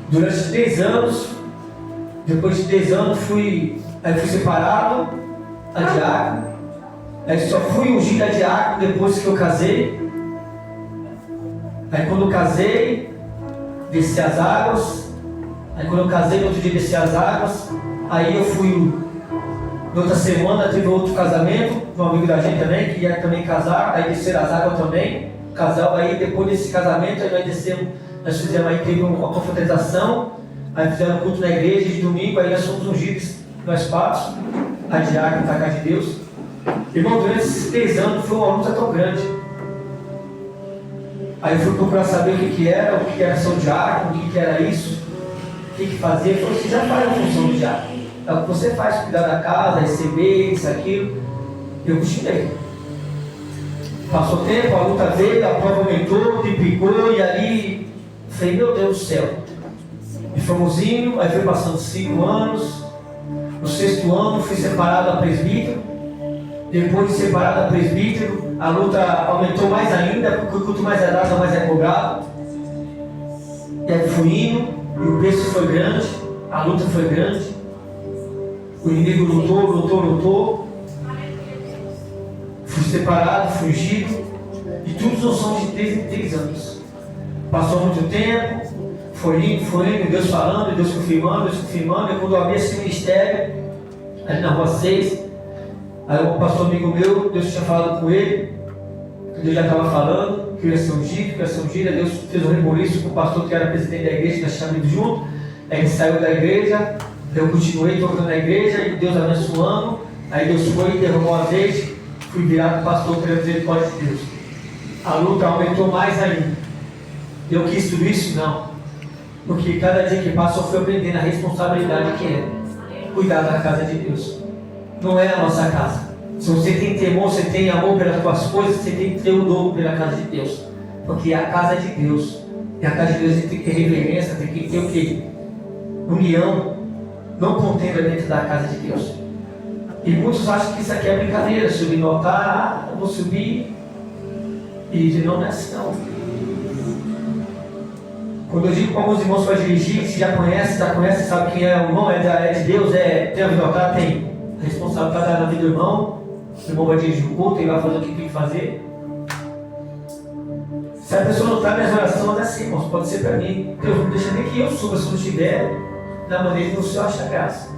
Durante 3 anos, depois de 3 anos, fui separado a diácono. Aí só fui ungido a diácono depois que eu casei. Aí quando eu casei, desci as águas. Aí quando eu casei, no outro dia desci as águas. Aí eu fui. Na outra semana teve outro casamento, de um amigo da gente também, que ia também casar, aí desceram as águas também, casal, aí depois desse casamento, aí nós fizemos aí, teve uma confraternização, aí fizemos culto na igreja de domingo, aí nós fomos ungidos, nós 4, a diácono da casa de Deus. Irmão, durante esses 3 anos foi uma luta tão grande. Aí eu fui procurar saber o que era ser um diácono, o que era isso, o que fazia. Ele falou, você já faz a função do diácono. É o que você faz, cuidar da casa, receber, isso, aquilo. Eu continuei. Passou tempo, a luta veio, a prova aumentou, pipicou, e ali, falei, meu Deus do céu. E fomos indo, aí foi passando 5 anos. No 6º ano, fui separado a presbítero. Depois de separado a presbítero, a luta aumentou mais ainda, porque quanto mais é dado, mais é cobrado. E aí fui indo, e o preço foi grande, a luta foi grande. O inimigo lutou. Fui separado, fugido. E tudo não são de 3 em 3 anos. Passou muito tempo. Foi indo, Deus falando, Deus confirmando. E quando eu abri esse ministério, ali na rua 6, aí um pastor amigo meu, Deus tinha falado com ele. Deus já estava falando que eu ia ser ungido. Deus fez um reboliço com o pastor que era presidente da igreja, nós chamamos junto. Aí ele saiu da igreja, eu continuei tocando na igreja, e Deus abençoando. Aí Deus foi, derramou a azeite, fui virado pastor pela misericórdia de Deus. A luta aumentou mais ainda. Eu quis tudo isso? Não. Porque cada dia que passa eu fui aprendendo a responsabilidade que é cuidar da casa de Deus. Não é a nossa casa. Se você tem temor, você tem amor pelas tuas coisas, você tem que ter o dobro pela casa de Deus. Porque é a casa de Deus. E a casa de Deus tem que ter reverência, tem que ter o quê? União. Não contenda dentro da casa de Deus. E muitos acham que isso aqui é brincadeira. Subir no altar, eu vou subir. E não é assim não. Quando eu digo para alguns irmãos para dirigir, se já conhece, sabe quem é o irmão, é de Deus, tem a vida do altar, tem. A responsabilidade na vida do irmão. O irmão vai dirigir o culto, ele vai fazer o que tem que fazer. Se a pessoa não está nas orações, é assim, irmãos, pode ser para mim. Deus não deixa nem que eu suba, se não estiver na maneira que o Senhor acha graça.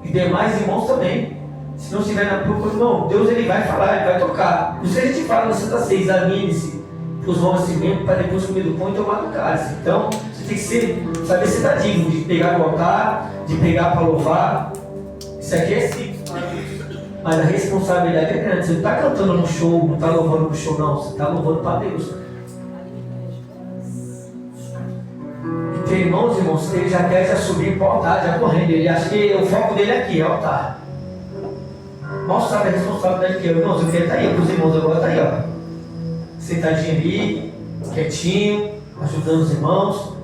E demais irmãos também. Se não estiver na procura, não, Deus ele vai falar, ele vai tocar. Por isso a gente fala no Santa Ceia, examine-se os homens assim mesmo, para depois comer do pão e tomar do cálice. Então, você tem que saber se está digno de pegar no altar, de pegar para louvar. Isso aqui é simples, mas a responsabilidade é grande. Você não está cantando no show, não está louvando no show, não. Você está louvando para Deus. E tem irmãos, que ele já quer subir para o altar, já correndo. Ele acha que o foco dele é aqui, é o altar. Mal sabe a responsabilidade que é. Irmãos, eu quero estar aí, para os irmãos agora está aí, ó. Sentadinho ali, quietinho, ajudando os irmãos,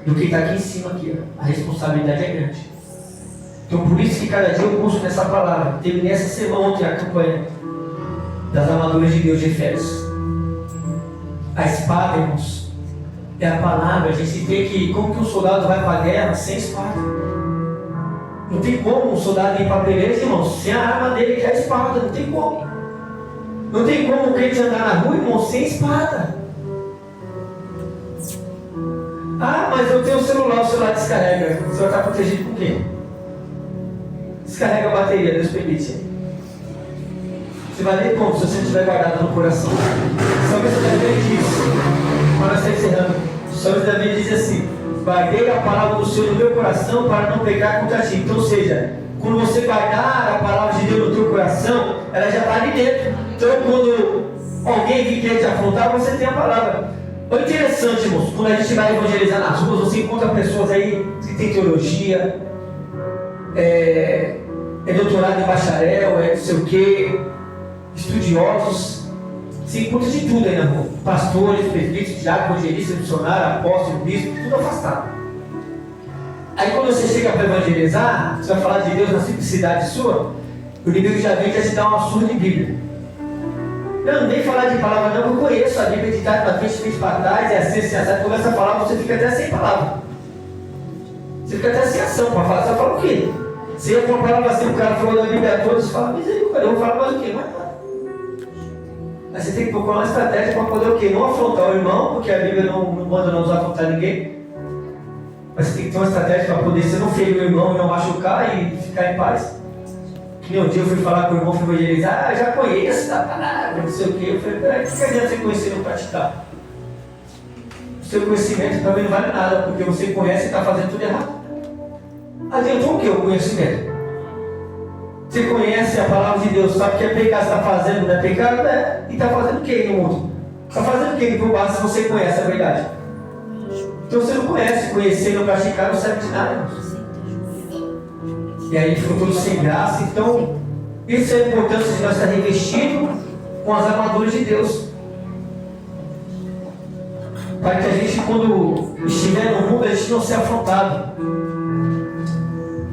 do que está aqui em cima aqui, ó. A responsabilidade é grande. Então por isso que cada dia eu busco nessa palavra. Terminei essa semana ontem a campanha das armaduras de Deus de Efésios. A espada, irmãos, é a palavra. A gente tem que, como que um soldado vai para a guerra sem espada? Não tem como um soldado ir para a peleja, irmãos, sem a arma dele que é a espada, não tem como. Não tem como o crente andar na rua, irmão, sem espada. Ah, mas eu tenho o celular descarrega. O senhor está protegido com o quê? Descarrega a bateria, Deus permite. Você vai ler como se você estiver guardado no coração. O Salmista Davi diz, para nós encerrando, o Salmista Davi diz assim: guardei a palavra do Senhor no meu coração para não pecar contra ti. Então, ou seja, quando você guardar a palavra de Deus no teu coração, ela já está ali dentro. Então, quando alguém que quer te afrontar, você tem a palavra. É interessante, irmãos, quando a gente vai evangelizar nas ruas, você encontra pessoas aí que tem teologia, é doutorado em bacharel, não sei o quê, estudiosos. Você encontra de tudo aí na rua. Pastores, presbíteros, diáconos, evangelistas, missionários, apóstolos, bispos, tudo afastado. Aí quando você chega para evangelizar, você vai falar de Deus na simplicidade sua, o inimigo já vem e te dar uma surra de Bíblia. Eu não nem falar de palavra não, eu conheço a Bíblia de trás para frente para trás, é assim, assim, começa a falar, você fica até sem palavra. Você fica até sem ação para falar, você fala o quê? Se eu for uma palavra assim, o cara falou da Bíblia toda, você fala, misericórdia, eu vou falar mais o quê? Mas você tem que procurar uma estratégia para poder o quê? Não afrontar o irmão, porque a Bíblia não manda não nos afrontar ninguém. Mas você tem que ter uma estratégia para poder, você não ferir o irmão e não machucar e ficar em paz. Que nem um dia eu fui falar com o irmão, fui evangelizar, já conheço, tá palavra, não sei o quê. Eu falei, peraí, o que adianta você conhecer e não praticar? O seu conhecimento também não vale nada, porque você conhece e está fazendo tudo errado. Adiantou o que o conhecimento? Você conhece a palavra de Deus, sabe que é pecado, está fazendo, não é pecado, né? E está fazendo o que no mundo? Está fazendo o que por base se você conhece a verdade? Então você não conhece, conhecer e não praticar não serve de nada, irmãos. E aí ficou tudo sem graça. Então, isso é a importância de nós estar revestidos com as armaduras de Deus. Para que a gente, quando estiver no mundo, a gente não seja afrontado.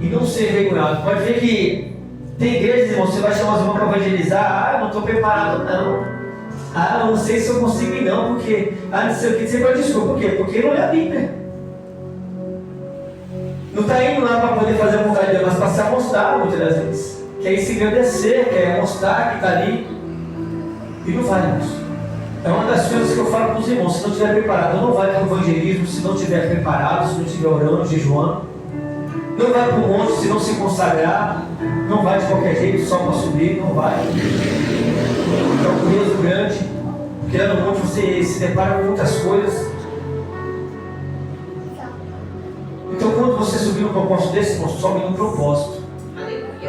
E não ser envergonhado. Pode ver que tem igrejas, irmão, você vai chamar os irmãos para evangelizar. Ah, eu não estou preparado, não. Ah, eu não sei se eu consigo ir, não, porque... Ah, não sei o que, você pode desculpa. Por quê? Porque não lê a Bíblia. Não está indo lá para poder fazer a vontade de Deus, mas para se amostrar muitas das vezes. Quer se engrandecer, quer mostrar que está ali. E não vai, irmãos. É uma das coisas que eu falo para os irmãos. Se não estiver preparado, não vai para o evangelismo se não estiver preparado, se não estiver orando, jejuando. Não vai para o monte se não se consagrar. Não vai de qualquer jeito, só para subir, não vai. É um peso grande. Porque lá no monte você se depara com muitas coisas. Então quando você subir no propósito desse, você sobe no propósito.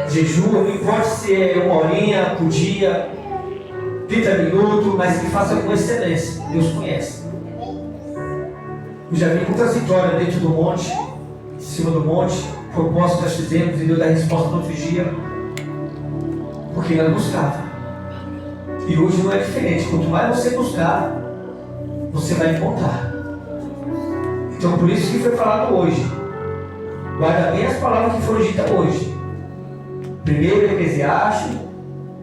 Jejum, não importa se é 1 horinha por dia, 30 minutos, mas que faça com excelência. Deus conhece. Eu já vi muitas vitórias dentro do monte, em cima do monte, propósito que nós fizemos e Deus dá resposta no outro dia, porque ela buscava. E hoje não é diferente. Quanto mais você buscar, você vai encontrar. Então por isso que foi falado hoje. Guarda bem as palavras que foram ditas hoje. Primeiro Eclesiastes,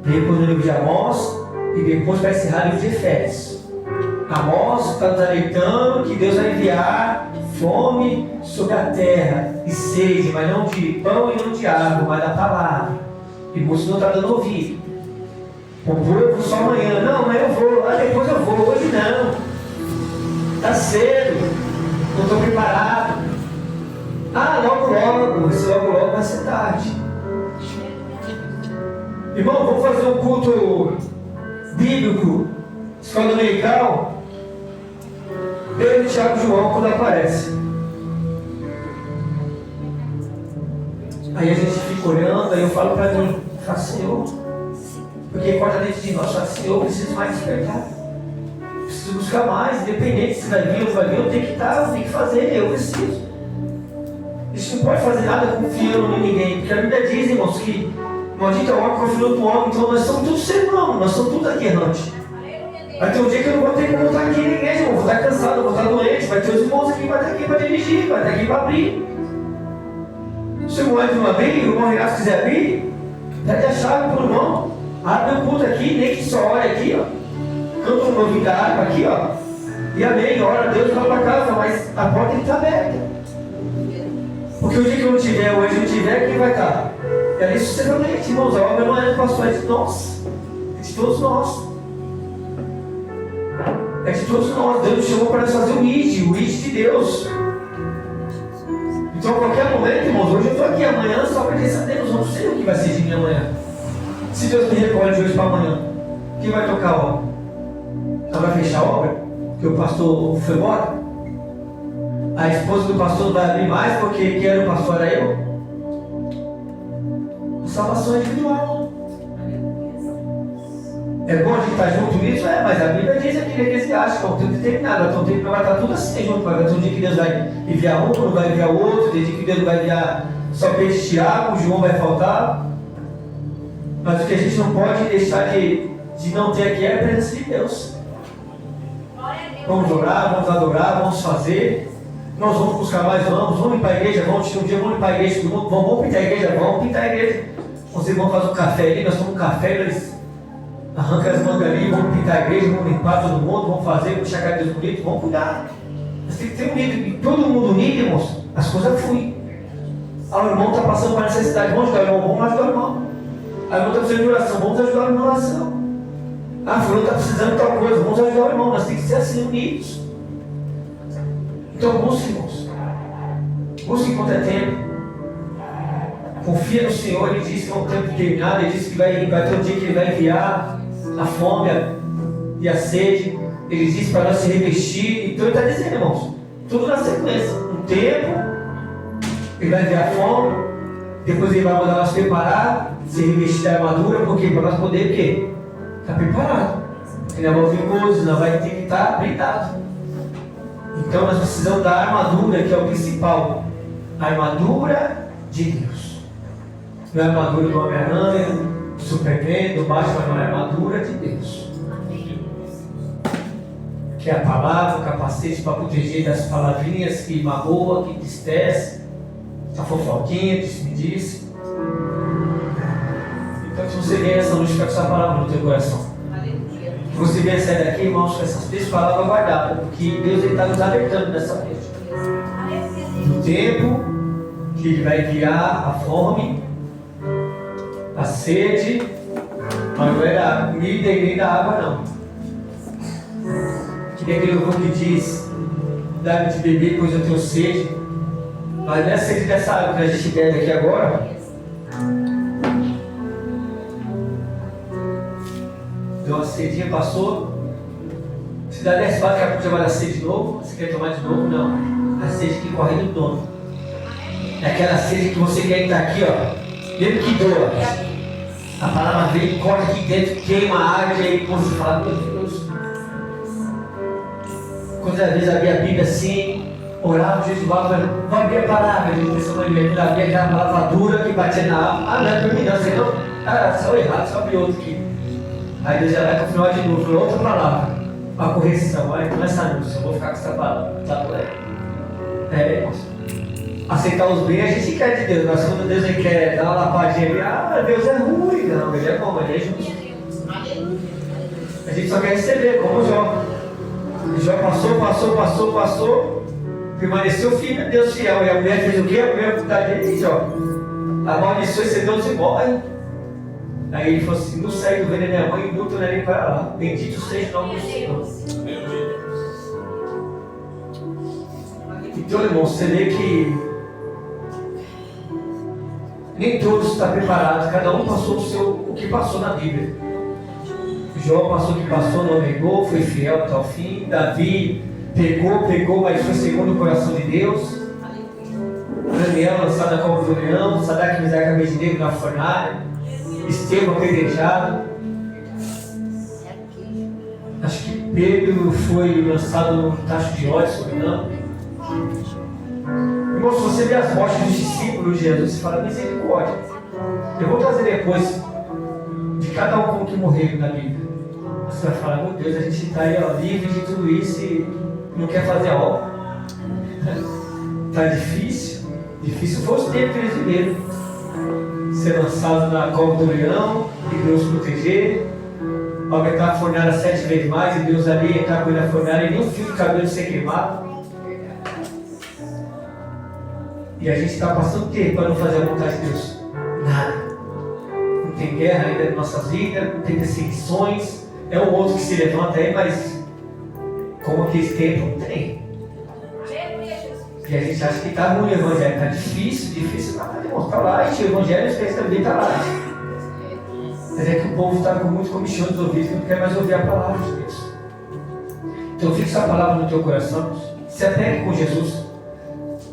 depois o livro de Amós, e depois vai encerrar o livro de Efésios. Amós está nos alertando que Deus vai enviar fome sobre a terra e sede, mas não de pão e não de água, mas da palavra. E você não está dando ouvido. O povo só amanhã. Não, mas eu vou. Depois eu vou. Hoje não. Está cedo. Não estou preparado. Logo logo. Esse logo logo vai ser tarde. Irmão, vamos fazer um culto bíblico, escola dominical. Pedro, Tiago e João quando aparece. Aí a gente fica olhando, aí eu falo para mim, falo, Senhor, porque corta dentro de nós, falo, Senhor, eu preciso mais despertar. Preciso buscar mais, independente se vai vir ou não vai vir, eu tenho que estar, eu tenho que fazer, eu preciso. A gente não pode fazer nada confiando em ninguém, porque a Bíblia diz, irmãos, que maldito é o homem confiando no homem, então nós somos todos seres humanos, nós somos todos aqui errantes. Vai ter um dia que eu não vou ter como estar aqui na igreja, eu vou estar cansado, eu vou estar doente, vai ter os irmãos aqui, vai estar aqui para dirigir, vai estar aqui para abrir. Se o irmão não abrir, o irmão Renato quiser abrir, pede a chave para o irmão, abre o culto aqui, nem que só olha aqui, ó. Canta um novinho da água aqui, ó. E amém, ora a Deus vai para casa, mas a porta está aberta. Porque o dia que eu não tiver, hoje eu não tiver, quem vai estar? E ali sucessivamente, irmãos, a obra não é do pastor, é de nós, é de todos nós. É de todos nós. Deus nos chamou para nós fazer o ID de Deus. Então, a qualquer momento, irmãos, hoje eu estou aqui, amanhã só pertence a Deus, não sei o que vai ser de mim amanhã. Se Deus me recolhe de hoje para amanhã, quem vai tocar a obra? Ela vai fechar a obra? Porque o pastor foi embora? A esposa do pastor não vai abrir mais porque quem era o pastor era eu? A salvação é individual. É bom a gente estar junto nisso? Mas a Bíblia diz aqui que Eclesiastes, que é um tempo determinado, vai ter um tempo que vai estar tudo assim junto. Vai ter um dia que Deus vai enviar um, não vai enviar outro, tem dia que Deus vai enviar só Pedro e Tiago, João vai faltar. Mas o que a gente não pode deixar de não ter aqui é a presença de Deus. Vamos orar, vamos adorar, vamos fazer. Nós vamos buscar mais, vamos ir para a igreja, vamos um dia, vamos ir para a igreja, vamos pintar a igreja, vamos pintar a igreja. Vocês vão fazer um café ali, nós tomamos um café, eles arrancam as mangas ali, vamos pintar a igreja, vamos limpar todo mundo, vamos fazer, vamos deixar a Deus bonito, vamos cuidar. Mas tem que ter unido, e todo mundo unido, irmãos, as coisas fluem. O irmão está passando por necessidade, vamos ajudar o irmão, vamos ajudar o irmão. O irmão está precisando de oração, vamos ajudar o irmão na oração. Fulano está precisando de tal coisa, vamos ajudar o irmão, nós temos que ser assim unidos. Então busque, irmãos. Busque enquanto é tempo. Confia no Senhor, Ele disse que é um tempo determinado, Ele disse que vai ter um dia que Ele vai enviar a fome e a sede. Ele disse para nós se revestir. Então Ele está dizendo, irmãos, tudo na sequência. Um tempo, Ele vai enviar a fome, depois Ele vai mandar nós preparar, se revestir da armadura, porque para nós poder o quê? Estar preparado. Ele não vai ouvir coisas, não vai ter que estar blindado. Então nós precisamos da armadura, que é o principal. A armadura de Deus. Não é a armadura do Homem-Aranha, do Superman, do Batman, não é a armadura de Deus. Que é a palavra, o capacete para proteger das palavrinhas que magoa, que entristece, a fofoquinha, disse-me-disse. Então se você vem essa noite com essa palavra no teu coração, que você venha sair daqui, irmãos, com essas 3 palavras guardadas, porque Deus está nos alertando nessa noite. No tempo que Ele vai enviar a fome, a sede, mas não é da comida e nem da água, não. Que nem aquele louvor que diz: dá-me de beber, pois eu tenho sede. Mas não é a sede dessa água que a gente bebe aqui agora. Deu uma sedinha, passou. Se dá 10 bases, daqui a pouco já vai dar sede de novo. Você quer tomar de novo? Não. A sede que corre do dono. É aquela sede que você quer estar aqui, ó. Mesmo que doa. A palavra vem, corta aqui dentro, queima a água e aí você fala: meu Deus. Quantas vezes abria a Bíblia assim, orava, jejuava, vou abrir a palavra. A gente pensou abrir aquela palavra dura que batia na alma. Ah, não é para mim, não, você não. Ah, só errado, só abrir outro aqui. Aí Deus já vai confirmar de novo, falou outra palavra, a correção. Aí então essa anúncio, eu vou ficar com essa palavra, tá bom? Irmãos, aceitar os bens a gente quer de Deus, mas quando Deus ele quer dar uma lapadinha ali, Deus é ruim, não, Ele é bom, Ele é justo. A gente só quer receber, como o Jó. O Jó passou, permaneceu firme a Deus fiel, e a mulher fez o quê? A mulher da dele, Jó, amaldiçoou e Deus e morre. Aí ele falou assim: no segue do veneno da minha mãe e não tornarei para lá. Bendito seja o nome do Senhor. Então, irmão, você vê que nem todos estão preparados. Cada um passou o que passou na Bíblia. Jó passou o que passou, não negou, foi fiel até o fim. Davi pegou, mas foi segundo o coração de Deus. Daniel lançado na cova do leão. Sadraque, Mesaque e Abednego na fornalha. Estevão apedrejado. Acho que Pedro foi lançado no tacho de óleo, se não me engano. Irmão, se você vê as mortes dos discípulos de Jesus, você fala: misericórdia. Eu vou trazer depois de cada um como que morreu na Bíblia. Você vai falar: meu Deus, a gente está aí livre de tudo isso e não quer fazer a obra. Está difícil. Difícil foi os tempos que eles viveram. Ser lançado na cova do leão e Deus proteger, aumentar a fornalha 7 vezes mais e Deus ali entrar com ele na fornalha e nem um fio de cabelo ser queimado. E a gente está passando tempo para não fazer a vontade de Deus. Nada. Não tem guerra ainda nas nossas vidas, não tem perseguições. É um outro que se levanta aí, mas como aquele tempo não tem. E a gente acha que está ruim o Evangelho, está difícil nada, irmão. Está lá, e o Evangelho também está lá. Mas é que o povo está com muito comichão dos ouvidos, que não quer mais ouvir a palavra de Deus. Então fixa a palavra no teu coração, se apegue com Jesus.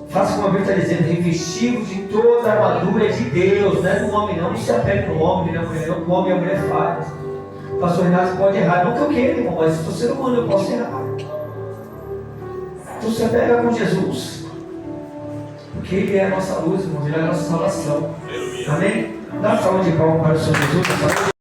Faça como a Bíblia está dizendo: revestido de toda a armadura de Deus, não é do homem não se apegue no homem, nem na mulher, não, que o homem e a mulher faz. O pastor Renato pode errar, não que eu queira, irmão, mas se eu sou ser humano, eu posso errar. Então se apega com Jesus. Porque Ele é a nossa luz, irmãos, Ele é a nossa salvação. Amém? Dá uma salva de palmas para o Senhor Jesus.